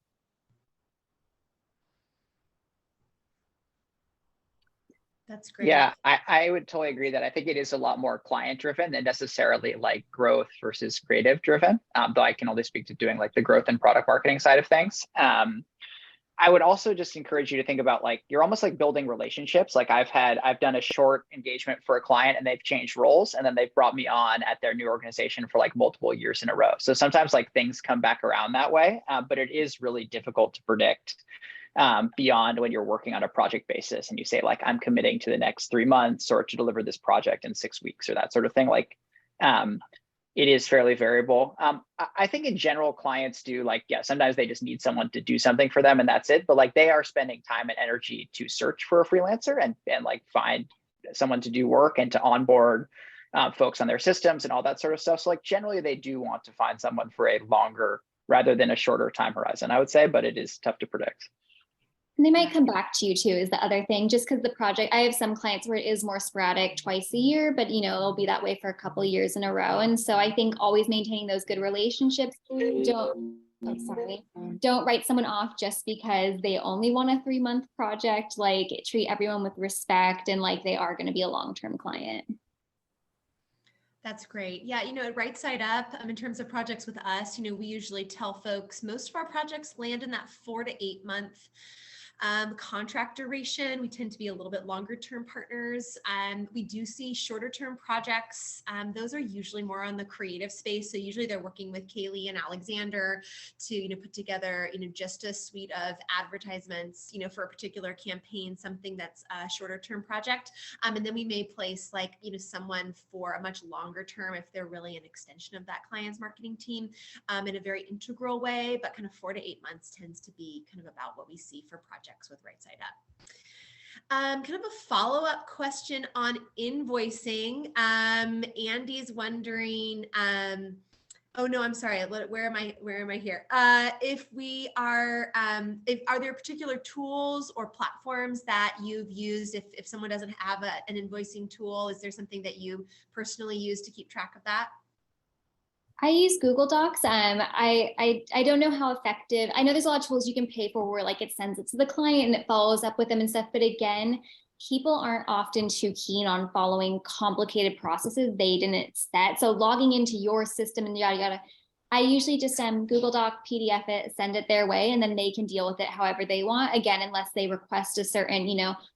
A: That's great.
B: Yeah, I would totally agree that I think it is a lot more client driven than necessarily like growth versus creative driven. Though I can only speak to doing like the growth and product marketing side of things. I would also just encourage you to think about like, you're almost like building relationships. Like I've done a short engagement for a client and they've changed roles and then they've brought me on at their new organization for like multiple years in a row. So sometimes like things come back around that way, but it is really difficult to predict beyond when you're working on a project basis and you say like, I'm committing to the next 3 months or to deliver this project in 6 weeks or that sort of thing. Like it is fairly variable. I think in general, clients do like, yeah, sometimes they just need someone to do something for them and that's it. But like they are spending time and energy to search for a freelancer and like find someone to do work and to onboard folks on their systems and all that sort of stuff. So like generally they do want to find someone for a longer rather than a shorter time horizon, I would say, but it is tough to predict.
C: And they might come back to you too, is the other thing, just because the project, I have some clients where it is more sporadic twice a year, but it'll be that way for a couple of years in a row. And so I think always maintaining those good relationships, don't write someone off just because they only want a 3-month project. Like treat everyone with respect and like they are going to be a long-term client.
A: That's great. Yeah, right side up in terms of projects with us, we usually tell folks most of our projects land in that 4 to 8 month contract duration. We tend to be a little bit longer term partners. We do see shorter term projects. Those are usually more on the creative space. So usually they're working with Kaylee and Alexander to, put together, just a suite of advertisements, for a particular campaign, something that's a shorter term project. And then we may place like, someone for a much longer term if they're really an extension of that client's marketing team in a very integral way, but kind of 4 to 8 months tends to be kind of about what we see for projects with Right Side Up. Kind of a follow-up question on invoicing. Andy's wondering, oh no, I'm sorry. Where am I here? If we are, are there particular tools or platforms that you've used? If someone doesn't have an invoicing tool, is there something that you personally use to keep track of that?
C: I use Google Docs. I don't know how effective. I know there's a lot of tools you can pay for where like it sends it to the client and it follows up with them and stuff. But again, people aren't often too keen on following complicated processes they didn't set. So logging into your system and yada yada. I usually just Google Doc, PDF it, send it their way, and then they can deal with it however they want. Again, unless they request a certain,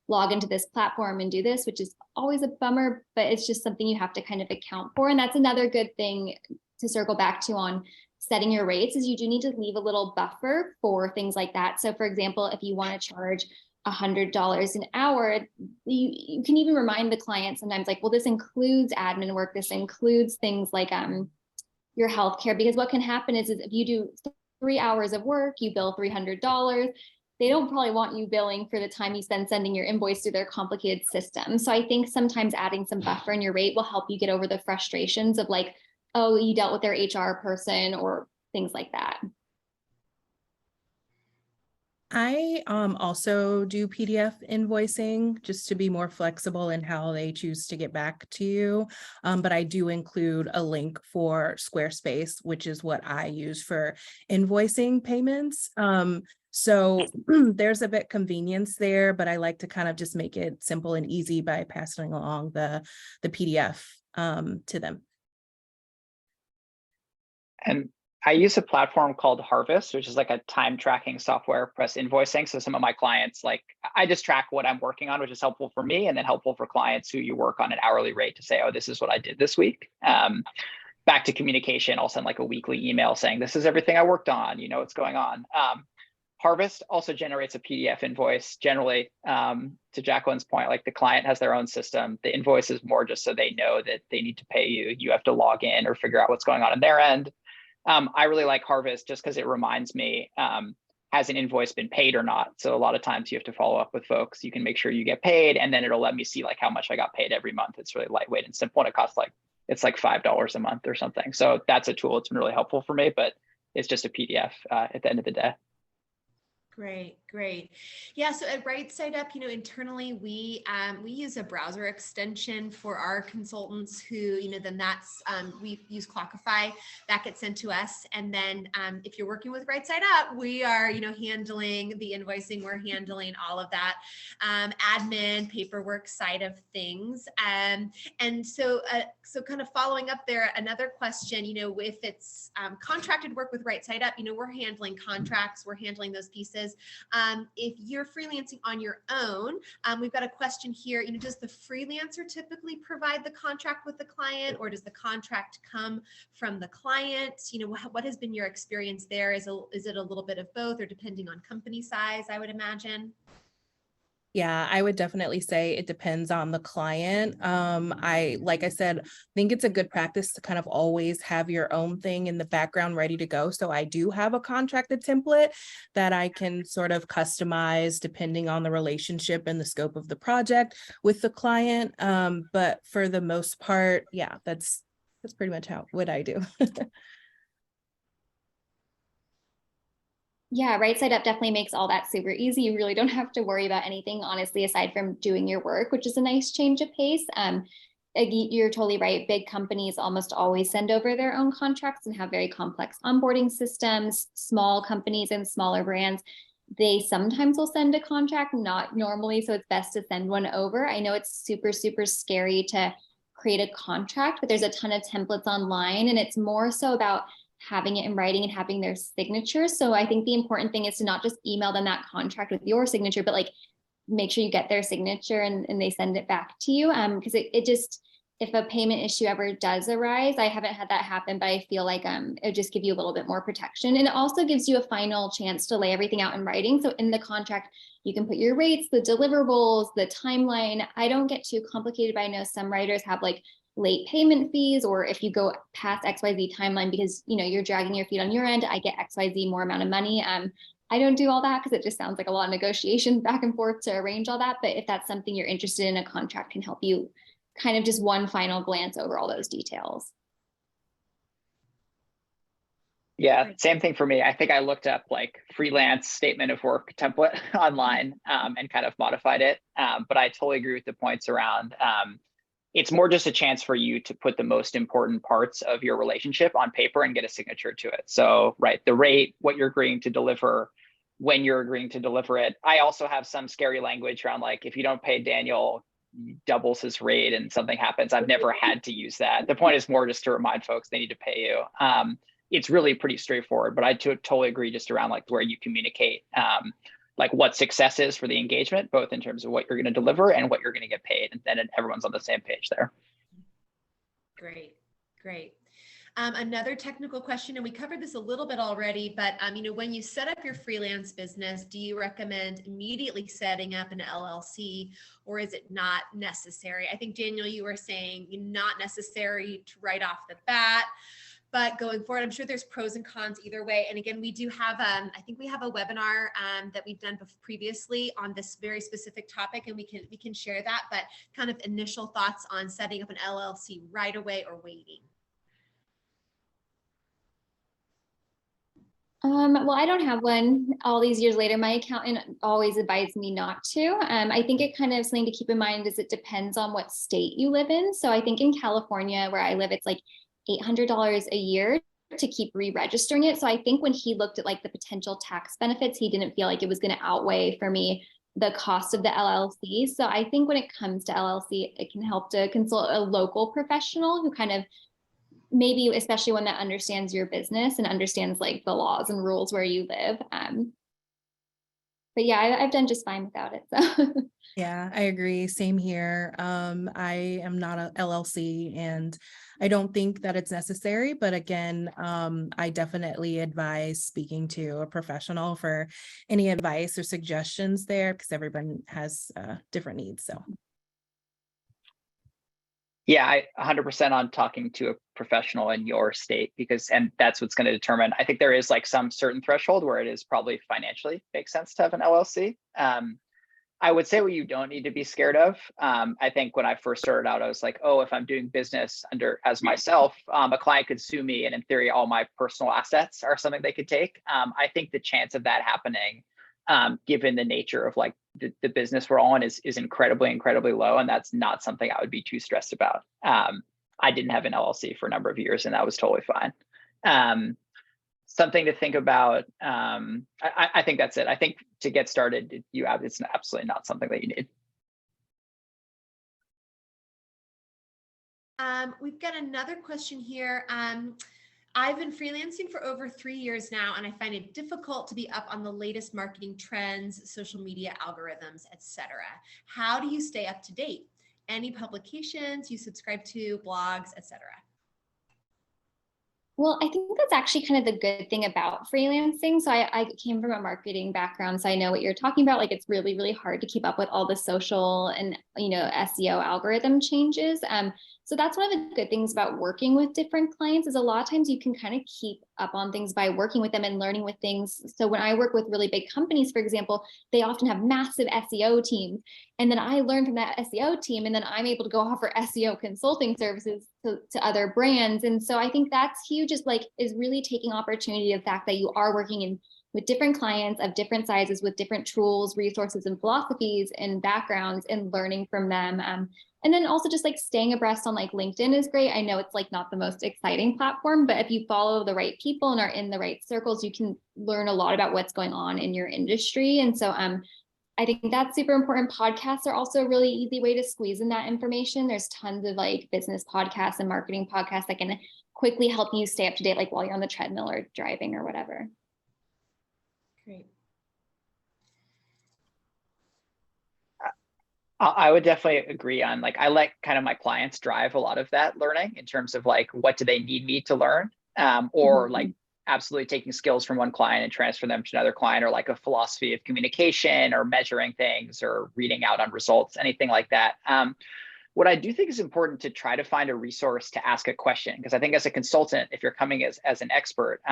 C: log into this platform and do this, which is always a bummer, but it's just something you have to kind of account for. And that's another good thing to circle back to on setting your rates is you do need to leave a little buffer for things like that. So for example, if you want to charge $100 an hour, you can even remind the client sometimes like, well, this includes admin work. This includes things like your healthcare, because what can happen is if you do 3 hours of work, you bill $300. They don't probably want you billing for the time you spend sending your invoice through their complicated system. So I think sometimes adding some buffer in your rate will help you get over the frustrations of like, oh, you dealt with their HR person or things like that.
D: I also do PDF invoicing just to be more flexible in how they choose to get back to you. But I do include a link for Squarespace, which is what I use for invoicing payments. So there's a bit convenience there, but I like to kind of just make it simple and easy by passing along the PDF to them.
B: And I use a platform called Harvest, which is like a time tracking software plus invoicing. So some of my clients, like I just track what I'm working on, which is helpful for me and then helpful for clients who you work on an hourly rate to say, oh, this is what I did this week. Back to communication, I'll send like a weekly email saying, this is everything I worked on, you know what's going on. Harvest also generates a PDF invoice generally, to Jacqueline's point, like the client has their own system. The invoice is more just so they know that they need to pay you. You have to log in or figure out what's going on their end. I really like Harvest just because it reminds me, has an invoice been paid or not? So a lot of times you have to follow up with folks. You can make sure you get paid, and then it'll let me see like how much I got paid every month. It's really lightweight and simple, and it costs like, it's like $5 a month or something. So that's a tool. It's been really helpful for me, but it's just a PDF at the end of the day.
A: Great, great. Yeah, so at Right Side Up, you know, internally we use a browser extension for our consultants who, you know, then that's we use Clockify, that gets sent to us, and then if you're working with Right Side Up, we are, you know, handling the invoicing, we're handling all of that admin paperwork side of things, and so kind of following up there, another question, you know, if it's contracted work with Right Side Up, you know, we're handling contracts, we're handling those pieces. If you're freelancing on your own, we've got a question here. You know, does the freelancer typically provide the contract with the client, or does the contract come from the client? You know, what has been your experience there? Is it a little bit of both, or depending on company size, I would imagine?
D: Yeah, I would definitely say it depends on the client. Like I said, I think it's a good practice to kind of always have your own thing in the background ready to go. So I do have a contracted template that I can sort of customize depending on the relationship and the scope of the project with the client. But for the most part, yeah, that's pretty much what I do.
C: Yeah, Right Side Up definitely makes all that super easy. You really don't have to worry about anything, honestly, aside from doing your work, which is a nice change of pace. You're totally right. Big companies almost always send over their own contracts and have very complex onboarding systems. Small companies and smaller brands, they sometimes will send a contract, not normally. So it's best to send one over. I know it's super, super scary to create a contract, but there's a ton of templates online, and it's more so about having it in writing and having their signature. So I think the important thing is to not just email them that contract with your signature, but like make sure you get their signature and they send it back to you. Because it just, if a payment issue ever does arise, I haven't had that happen, but I feel like it would just give you a little bit more protection. And it also gives you a final chance to lay everything out in writing. So in the contract, you can put your rates, the deliverables, the timeline. I don't get too complicated, but I know some writers have like late payment fees, or if you go past XYZ timeline because, you know, you're dragging your feet on your end, I get XYZ more amount of money. I don't do all that because it just sounds like a lot of negotiation back and forth to arrange all that. But if that's something you're interested in, a contract can help you kind of just one final glance over all those details.
B: Yeah, same thing for me. I think I looked up like freelance statement of work template online and kind of modified it. But I totally agree with the points around it's more just a chance for you to put the most important parts of your relationship on paper and get a signature to it. So, right, the rate, what you're agreeing to deliver, when you're agreeing to deliver it. I also have some scary language around like, if you don't pay Daniel, he doubles his rate and something happens. I've never had to use that. The point is more just to remind folks they need to pay you. It's really pretty straightforward, but I totally agree just around like where you communicate like what success is for the engagement, both in terms of what you're going to deliver and what you're going to get paid. And then everyone's on the same page there.
A: Great, great. Another technical question, and we covered this a little bit already, but you know, when you set up your freelance business, do you recommend immediately setting up an LLC, or is it not necessary? I think, Daniel, you were saying not necessary to right off the bat. But going forward, I'm sure there's pros and cons either way. And again, we do have, I think we have a webinar that we've done previously on this very specific topic, and we can share that. But kind of initial thoughts on setting up an LLC right away or waiting.
C: Well, I don't have one all these years later. My accountant always advised me not to. I think it kind of something to keep in mind is it depends on what state you live in. So I think in California, where I live, it's like $800 a year to keep re-registering it. So I think when he looked at like the potential tax benefits, he didn't feel like it was going to outweigh for me the cost of the LLC. So I think when it comes to LLC, it can help to consult a local professional who kind of maybe, especially one that understands your business and understands like the laws and rules where you live. But yeah, I've done just fine without it. So
D: Yeah, I agree. Same here. I am not a LLC and I don't think that it's necessary, but again, I definitely advise speaking to a professional for any advice or suggestions there because everyone has different needs. So
B: Yeah, I 100% on talking to a professional in your state and that's what's going to determine. I think there is like some certain threshold where it is probably financially makes sense to have an LLC. I would say what you don't need to be scared of. I think when I first started out, I was like, oh, if I'm doing business as myself, a client could sue me, and in theory, all my personal assets are something they could take. I think the chance of that happening, given the nature of like the business we're all in, is incredibly, incredibly low, and that's not something I would be too stressed about. I didn't have an LLC for a number of years, and that was totally fine. Something to think about. I think that's it. I think to get started, it's absolutely not something that you need.
A: We've got another question here. I've been freelancing for over 3 years now, and I find it difficult to be up on the latest marketing trends, social media algorithms, etc. How do you stay up to date? Any publications you subscribe to, blogs, etc.?
C: well, I think that's actually kind of the good thing about freelancing. So I came from a marketing background, so I know what you're talking about. Like it's really, really hard to keep up with all the social and SEO algorithm changes. So that's one of the good things about working with different clients is a lot of times you can kind of keep up on things by working with them and learning with things. So when I work with really big companies, for example, they often have massive SEO teams. And then I learn from that SEO team, and then I'm able to go offer SEO consulting services to other brands. And so I think that's huge, is really taking opportunity of the fact that you are working with different clients of different sizes, with different tools, resources, and philosophies and backgrounds, and learning from them. And then also just like staying abreast on like LinkedIn is great. I know it's like not the most exciting platform, but if you follow the right people and are in the right circles, you can learn a lot about what's going on in your industry. And so I think that's super important. Podcasts are also a really easy way to squeeze in that information. There's tons of like business podcasts and marketing podcasts that can quickly help you stay up to date, like while you're on the treadmill or driving or whatever.
A: Great.
B: I would definitely agree on like, I let kind of my clients drive a lot of that learning in terms of like, what do they need me to learn? Or like absolutely taking skills from one client and transfer them to another client, or like a philosophy of communication or measuring things or reading out on results, anything like that. What I do think is important to try to find a resource to ask a question, because I think as a consultant, if you're coming as an expert,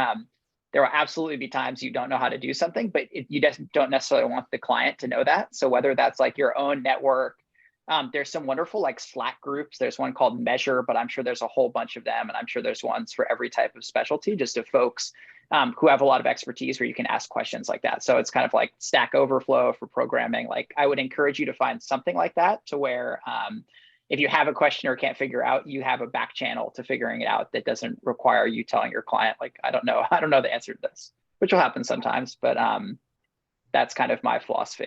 B: there will absolutely be times you don't know how to do something, but you just don't necessarily want the client to know that. So whether that's like your own network, there's some wonderful like Slack groups. There's one called Measure, but I'm sure there's a whole bunch of them. And I'm sure there's ones for every type of specialty, just of folks who have a lot of expertise where you can ask questions like that. So it's kind of like Stack Overflow for programming. Like I would encourage you to find something like that to where if you have a question or can't figure out, you have a back channel to figuring it out that doesn't require you telling your client, like, I don't know the answer to this, which will happen sometimes, but that's kind of my philosophy.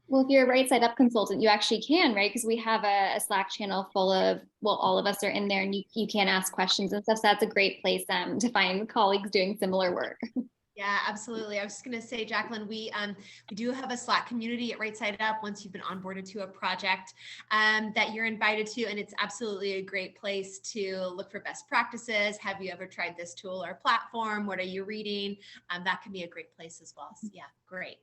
C: Well, if you're a right side up consultant, you actually can, right? Because we have a Slack channel full of, well, all of us are in there, and you can ask questions and stuff. So that's a great place to find colleagues doing similar work.
A: Yeah, absolutely. I was just going to say, Jacqueline, we do have a Slack community at Right Side Up once you've been onboarded to a project that you're invited to. And it's absolutely a great place to look for best practices. Have you ever tried this tool or platform? What are you reading? That can be a great place as well. So yeah, great.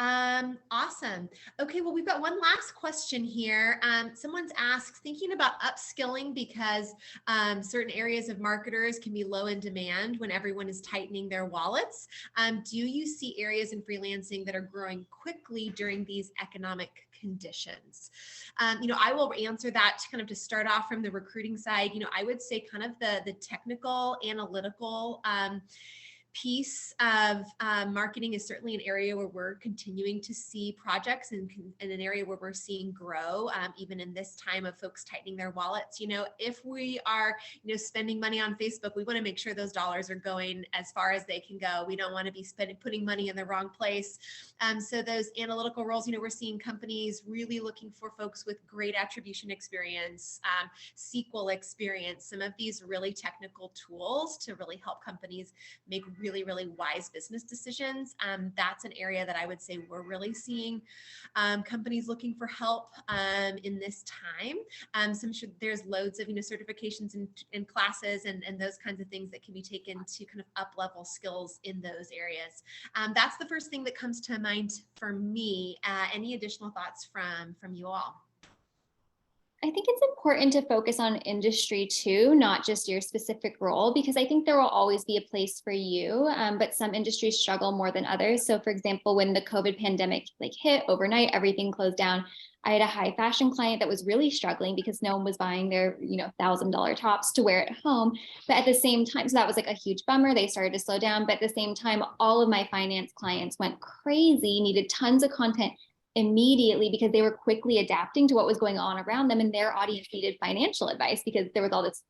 A: Awesome. Okay, well, we've got one last question here. Someone's asked, thinking about upskilling because certain areas of marketers can be low in demand when everyone is tightening their wallets. Do you see areas in freelancing that are growing quickly during these economic conditions? I will answer that kind of to start off from the recruiting side. I would say kind of the technical, analytical piece of marketing is certainly an area where we're continuing to see projects and an area where we're seeing grow, even in this time of folks tightening their wallets. If we are, spending money on Facebook, we want to make sure those dollars are going as far as they can go. We don't want to be putting money in the wrong place. So those analytical roles, we're seeing companies really looking for folks with great attribution experience, SQL experience, some of these really technical tools to really help companies make really, really wise business decisions. That's an area that I would say we're really seeing companies looking for help in this time. There's loads of certifications and classes and those kinds of things that can be taken to kind of up-level skills in those areas. That's the first thing that comes to mind for me. Any additional thoughts from you all?
C: I think it's important to focus on industry too, not just your specific role, because I think there will always be a place for you, but some industries struggle more than others. So for example, when the COVID pandemic hit overnight, everything closed down. I had a high fashion client that was really struggling because no one was buying their, $1,000 tops to wear at home. But at the same time, so that was a huge bummer. They started to slow down. But at the same time, all of my finance clients went crazy, needed tons of content immediately because they were quickly adapting to what was going on around them, and their audience needed financial advice because there was all this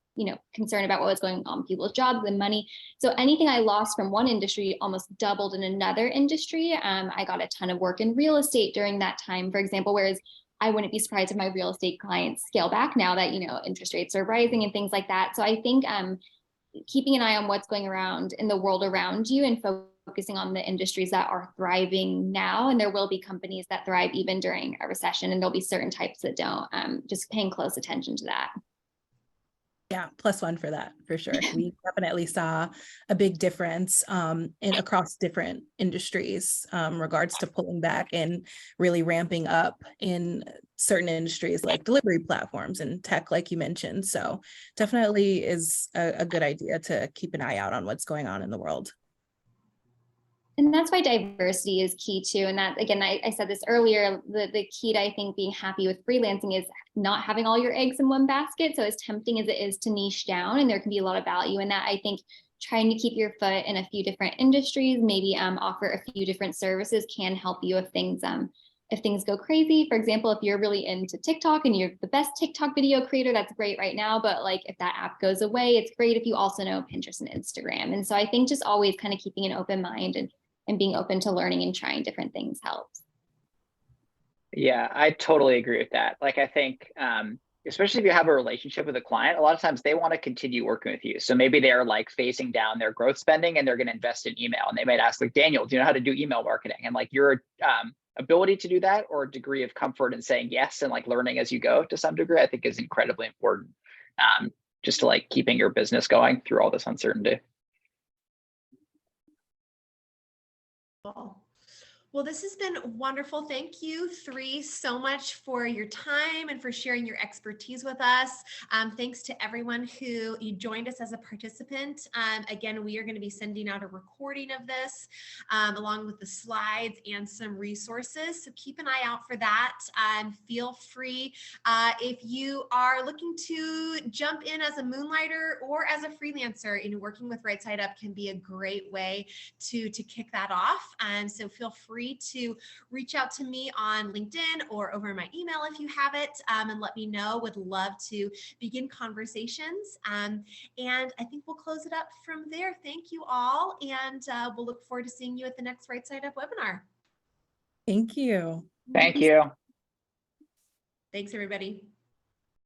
C: concern about what was going on with people's jobs and money. So anything I lost from one industry almost doubled in another industry. I got a ton of work in real estate during that time, for example, whereas I wouldn't be surprised if my real estate clients scale back now that interest rates are rising and things like that. So I think keeping an eye on what's going around in the world around you and focusing on the industries that are thriving now. And there will be companies that thrive even during a recession, and there'll be certain types that don't. Just paying close attention to that.
D: Yeah, +1 for that, for sure. We definitely saw a big difference across different industries regards to pulling back and really ramping up in certain industries like delivery platforms and tech, like you mentioned. So definitely is a good idea to keep an eye out on what's going on in the world.
C: And that's why diversity is key too. And that, again, I said this earlier, the key to, I think, being happy with freelancing is not having all your eggs in one basket. So as tempting as it is to niche down, and there can be a lot of value in that, I think trying to keep your foot in a few different industries, maybe offer a few different services can help you if things go crazy. For example, if you're really into TikTok and you're the best TikTok video creator, that's great right now. But if that app goes away, it's great if you also know Pinterest and Instagram. And so I think just always kind of keeping an open mind and being open to learning and trying different things helps.
B: Yeah, I totally agree with that. I think, especially if you have a relationship with a client, a lot of times they want to continue working with you. So maybe they're phasing down their growth spending and they're going to invest in email. And they might ask Daniel, do you know how to do email marketing? And your ability to do that, or a degree of comfort in saying yes and learning as you go to some degree, I think is incredibly important. Just to keeping your business going through all this uncertainty.
A: Well, this has been wonderful. Thank you three so much for your time and for sharing your expertise with us. Thanks to everyone who joined us as a participant. Again, we are going to be sending out a recording of this along with the slides and some resources. So keep an eye out for that. Feel free if you are looking to jump in as a moonlighter or as a freelancer, working with Right Side Up can be a great way to kick that off. So feel free to reach out to me on LinkedIn or over my email if you have it, and let me know. Would love to begin conversations. And I think we'll close it up from there. Thank you all. And we'll look forward to seeing you at the next Right Side Up webinar.
D: Thank you.
B: Thank you.
A: Thanks, everybody.